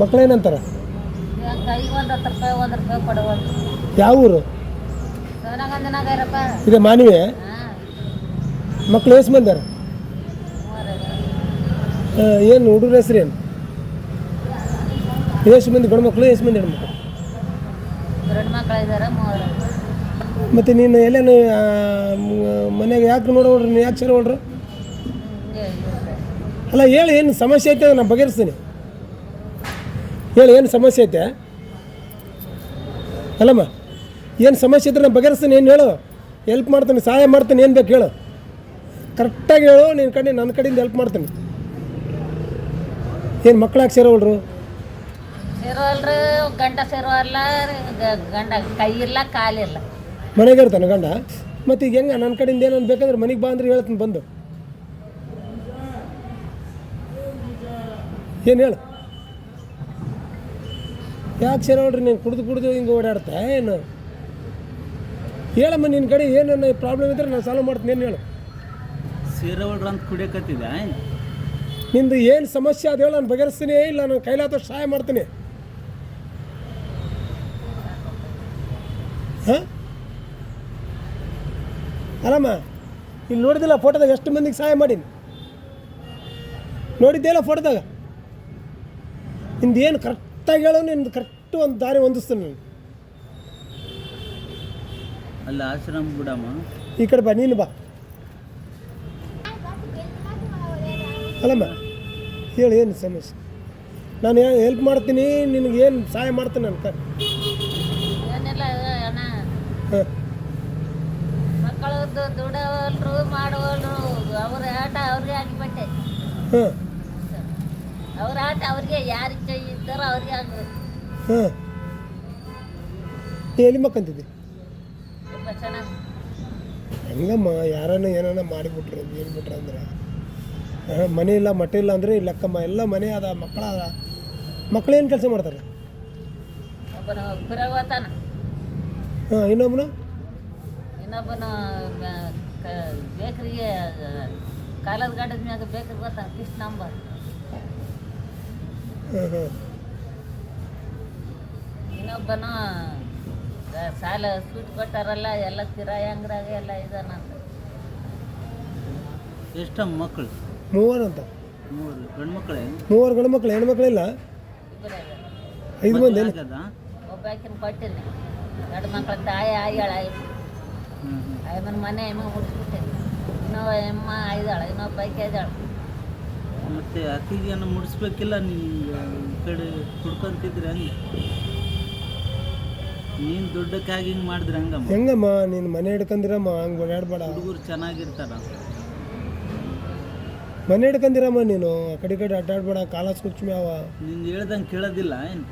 ಮಕ್ಳೇನಂತಾರೆ? ಕೈಗೆ 10 ರೂಪಾಯಿ 1 ರೂಪಾಯಿ ಕೊಡುವಲ್ರು. ಯಾವ ಊರು? ಸೋನಗಂಜನಗರಪ್ಪ. ಇದೆ ಮಾನವಿ. ಹಾಂ, ಮಕ್ಳು ಎಷ್ಟು ಬಂದಾರ? ಏನು ಹುಡುಗ್ರ ಹೆಸ್ರು ಏನು? ಎಷ್ಟು ಮಂದಿ ಗಂಡು ಮಕ್ಕಳು, ಎಷ್ಟು ಮಂದಿ ಹೆಣ್ಮಕ್ಳು? 2 ಮಕ್ಳು ಇದ್ದಾರೆ, 3. ಮತ್ತು ನೀನು ಎಲ್ಲೇನು ಮನೆಯಾಗ ಯಾಕೆ ನೋಡೋಳ್ರಿ, ನೀವು ಯಾಕೆ ಸೇರೋಳ್ರಿ? ಅಲ್ಲ ಹೇಳಿ, ಏನು ಸಮಸ್ಯೆ ಐತೆ ನಾನು ಬಗೆಹರಿಸ್ತೀನಿ. ಹೇಳಿ, ಏನು ಸಮಸ್ಯೆ ಐತೆ? ಅಲ್ಲಮ್ಮ, ಏನು ಸಮಸ್ಯೆ ಇದ್ರೆ ನಾನು ಬಗೆಹರಿಸ್ತೀನಿ. ಏನು ಹೇಳು, ಹೆಲ್ಪ್ ಮಾಡ್ತೀನಿ, ಸಹಾಯ ಮಾಡ್ತೀನಿ. ಏನು ಬೇಕು ಹೇಳು, ಕರೆಕ್ಟಾಗಿ ಹೇಳು. ನನ್ನ ಕಡೆಯಿಂದ ಹೆಲ್ಪ್ ಮಾಡ್ತೀನಿ. ಏನು ಮಕ್ಳಾಗಿ ಸೇರೋಳ್ರು? ಸೇರೋಲ್ರು, ಗಂಡ ಸೇರೋಲ್ಲ, ಗಂಡ ಕೈ ಇಲ್ಲ ಕಾಲಿಲ್ಲ. ಮನೆಗೆ ಇರ್ತಾನೆ ಗಂಡ. ಮತ್ತು ಈಗ ಹೆಂಗೆ ನನ್ನ ಕಡೆಯಿಂದ ಏನೊಂದು ಬೇಕಂದ್ರೆ ಮನೆಗೆ ಬಾ ಅಂದ್ರೆ ಹೇಳ್ತೀನಿ ಬಂದು. ಏನು ಹೇಳು, ಯಾಕೆ ಸೇರೋಳ್ರಿ? ನೀನು ಕುಡಿದು ಹಿಂಗೆ ಓಡಾಡ್ತಾ ಏನು? ಹೇಳಮ್ಮ, ನಿನ್ನ ಕಡೆ ಏನೇನು ಪ್ರಾಬ್ಲಮ್ ಇದ್ರೆ ನಾನು ಸಾಲ್ವ್ ಮಾಡ್ತೀನಿ. ಏನು ಹೇಳು? ಸೇರೋಳ್ರ ಅಂತ ಕುಡಿಯಕತ್ತಿದ್ದೆ. ನಿಂದು ಏನು ಸಮಸ್ಯೆ ಅದು ಹೇಳು, ನಾನು ಬಗೆಹರಿಸ್ತೀನಿ. ಇಲ್ಲ ನಾನು ಕೈಲಾದಷ್ಟು ಸಹಾಯ ಮಾಡ್ತೀನಿ. ಹಾಂ, ಅಲ್ಲಮ್ಮ, ಇಲ್ಲಿ ನೋಡಿದಿಲ್ಲ ಫೋಟೋದಾಗ ಎಷ್ಟು ಮಂದಿಗೆ ಸಹಾಯ ಮಾಡೀನಿ? ನೋಡಿದ್ದೇಲ್ಲ ಫೋಟೋದಾಗ? ನಿಂದು ಏನು ಕರೆಕ್ಟಾಗಿ ಹೇಳೋ, ನಿಂದು ಕರೆಕ್ಟು ಒಂದು ದಾರಿ ಹೊಂದಿಸ್ತೀನಿ ನಾನು. ಅಲ್ಲಿ ಆಶ್ರಮ ಬಿಡಮ್ಮ. ಈ ಕಡೆ ಬಾ, ನೀನು ಬಾ. ಅಲ್ಲಮ್ಮ, ಹೇಳಿ ಏನು ಸಮಸ್ಯೆ? ನಾನು ಹೆಲ್ಪ್ ಮಾಡ್ತೀನಿ, ನಿನಗೇನು ಸಹಾಯ ಮಾಡ್ತೀನಿ ನಾನು. ಏನಿಲ್ಲ ಅಣ್ಣ, ಹಾಂ, ಮಕ್ಕಳು ದುಡವಲ್ರು ಮಾಡುವಲ್ರು. ಅವ್ರ ಆಟ ಅವ್ರಿಗೆ ಆಗಿಬಿಟ್ಟೆ. ಹಾಂ, ಅವ್ರ ಆಟ ಅವ್ರಿಗೆ ಯಾರಿಗೆ ಕೈ ಇದ್ದಾರೋ ಅವ್ರಿಗೆ ಆಗ್ಬೇಕು. ಹಾಂ. ನೀ ಎಲ್ಲಿ ಮಕ್ಕಂತಿದ್ದೆ? ತುಂಬ ಚೆನ್ನಾಗಿ ಹಂಗಮ್ಮ, ಯಾರನ್ನ ಏನಾನ ಮಾಡಿಬಿಟ್ರು ಹೇಳ್ಬಿಟ್ರು ಅಂದ್ರೆ ಮನೆ ಇಲ್ಲ ಮಠ ಇಲ್ಲ ಅಂದರೆ ಲೆಕ್ಕಮ್ಮ. ಎಲ್ಲ ಮನೆ ಅದ, ಮಕ್ಕಳ ಅದ. ಮಕ್ಕಳೇನು ಕೆಲಸ ಮಾಡ್ತಾರೆ? ಒಬ್ಬನು ಕುರಗೋತಾನ, ಹಾಂ, ಇನ್ನೊಬ್ಬನು ಬೇಕ್ರಿಗೆ ಕಾಲದ ಗಾಡದ ಮ್ಯಾಗ ಬೇಕ್ರಿಗೆ ಗೊತ್ತಾನ, ಇಷ್ಟು ನಂಬರ್. ಹಾಂ, ಹಾಂ. ಇನ್ನೊಬ್ಬನು ಸಾಲ ಸೂಟ್ ಕೊಟ್ಟಾರಲ್ಲ, ಎಲ್ಲ ಕಿರಾಯ ಅಂಗಡಿಯಾಗ ಎಲ್ಲ ಇದಾನಂತ. ಎಷ್ಟಮ್ಮ ಮಕ್ಕಳು? 3 ಅಂತ. 3 ಗಂಡು ಮಕ್ಕಳೇ? 3 ಗಂಡು ಮಕ್ಕಳು, ಹೆಣ್ಮಕ್ಳಿಲ್ಲ? ಇಬ್ಬರೇ 5 ಮಂದಿ. ಒಬ್ಬ ಆಕಿನ ಕೊಟ್ಟಿನಿ. 2 ಮಕ್ಳ ತಾಯಿ ಆಯ್ಯಾಳ. ಅಯ್ಯಮ್ಮನ ಮನೆ ಎಮ್ಮ ಮುಡಿಸ್ಬಿಟ್ಟೇನಿ. ಇನ್ನೊಬ್ಬ ಎಮ್ಮ ಐದಾಳ, ಇನ್ನೊಬ್ಬ ಆಕೆ ಐದಾಳ. ಮತ್ತೆ ಅಕ್ಕಿಗೆ ಏನೋ ಮುಡಿಸ್ಬೇಕಿಲ್ಲ? ನೀವು ಈ ಕಡೆ ಕುಡ್ಕೊಂತಿದ್ರಿ ಹಂಗೆ? ನೀನು ದುಡ್ಡಕ್ಕಾಗಿ ಹಿಂಗೆ ಮಾಡಿದ್ರೆ ಹಂಗಮ್ಮ? ಹೆಂಗಮ್ಮ, ನೀನು ಮನೆ ಹಿಡ್ಕೊಂಡಿರಮ್ಮ, ಹಂಗೆ ಓಡಾಡ್ಬೇಡ. ಹುಡುಗರು ಚೆನ್ನಾಗಿರ್ತಾರ. ಮನೆ ಹಿಡ್ಕೊಂಡಿರಮ್ಮ, ನೀನು ಆ ಕಡೆ ಈ ಕಡೆ ಅಡ್ಡಾಡ್ಬೇಡ. ಕಾಲ ಸೂಕ್ಷ್ಮ ಅವ. ನಿಂದು ಹೇಳ್ದಂಗೆ ಕೇಳೋದಿಲ್ಲ ಏನು?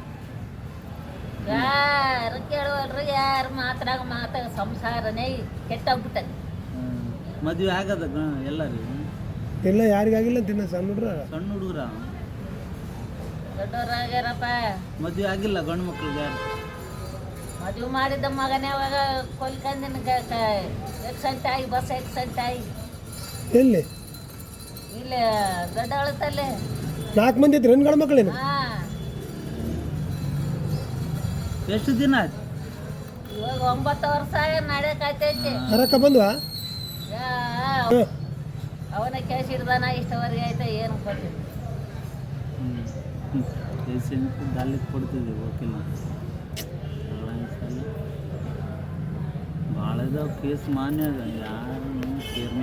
ಯಾರು ಕೇಳುವಲ್ರು, ಯಾರು ಮಾತಾಗ ಸಂಸಾರನೇ ಕೆಟ್ಟೋಗ್ಬಿಟ್ಟದೆ. ಮದುವೆ ಆಗದ ಎಲ್ಲರಿಗೂ? ಇಲ್ಲ, ಯಾರಿಗಾಗಿಲ್ಲ ಅಂತ. ಸಣ್ಣ ಹುಡ್ರ, ಸಣ್ಣ ಹುಡುಗರ ದೊಡ್ಡವ್ರಾಗ್ಯಾರಪ್ಪ. ಮದುವೆ ಆಗಿಲ್ಲ ಗಂಡು ಮಕ್ಳಿಗೆ ಯಾರು? ಮದುವೆ ಮಾಡಿದ್ದ ಮಗನೇ ಅವಾಗ ಕೊಲ್ಕಂದಿನ ಎಕ್ಸೆಂಟ್ ಆಗಿ, ಬಸ್ ಎಕ್ಸೆಂಟ್ ಆಗಿ. ಎಲ್ಲಿ? ಇಲ್ಲಿ ದೊಡ್ಡವಳತಲ್ಲೇ 4 ಮಂದಿ ಇದ್ರು ಹೆಣ್ಣು ಗಂಡು ಮಕ್ಕಳೇನು? ಹಾಂ, ಎಷ್ಟು ದಿನ ಆಯ್ತು? ಇವಾಗ 9 ವರ್ಷ ನಡೆಯಕಾಯ್ತೈತಿ. ಹರಕ ಬಂದ್ವಾ? ಅವನ ಕೇಸ್ ಹಿಡ್ದಾನ, ಇಷ್ಟವರೆಗೆ ಆಯ್ತಾ ಏನು ಕೊಟ್ಟಿಲ್ಲ. ದಾಲಿ ಕೊಡ್ತಿದ್ದೀವಿ ವಕೀಲ. ಭಾಳ ಇದಾವೆ ಕೇಸ್ ಮಾನ್ಯ. ಯಾರು ಕೇರ್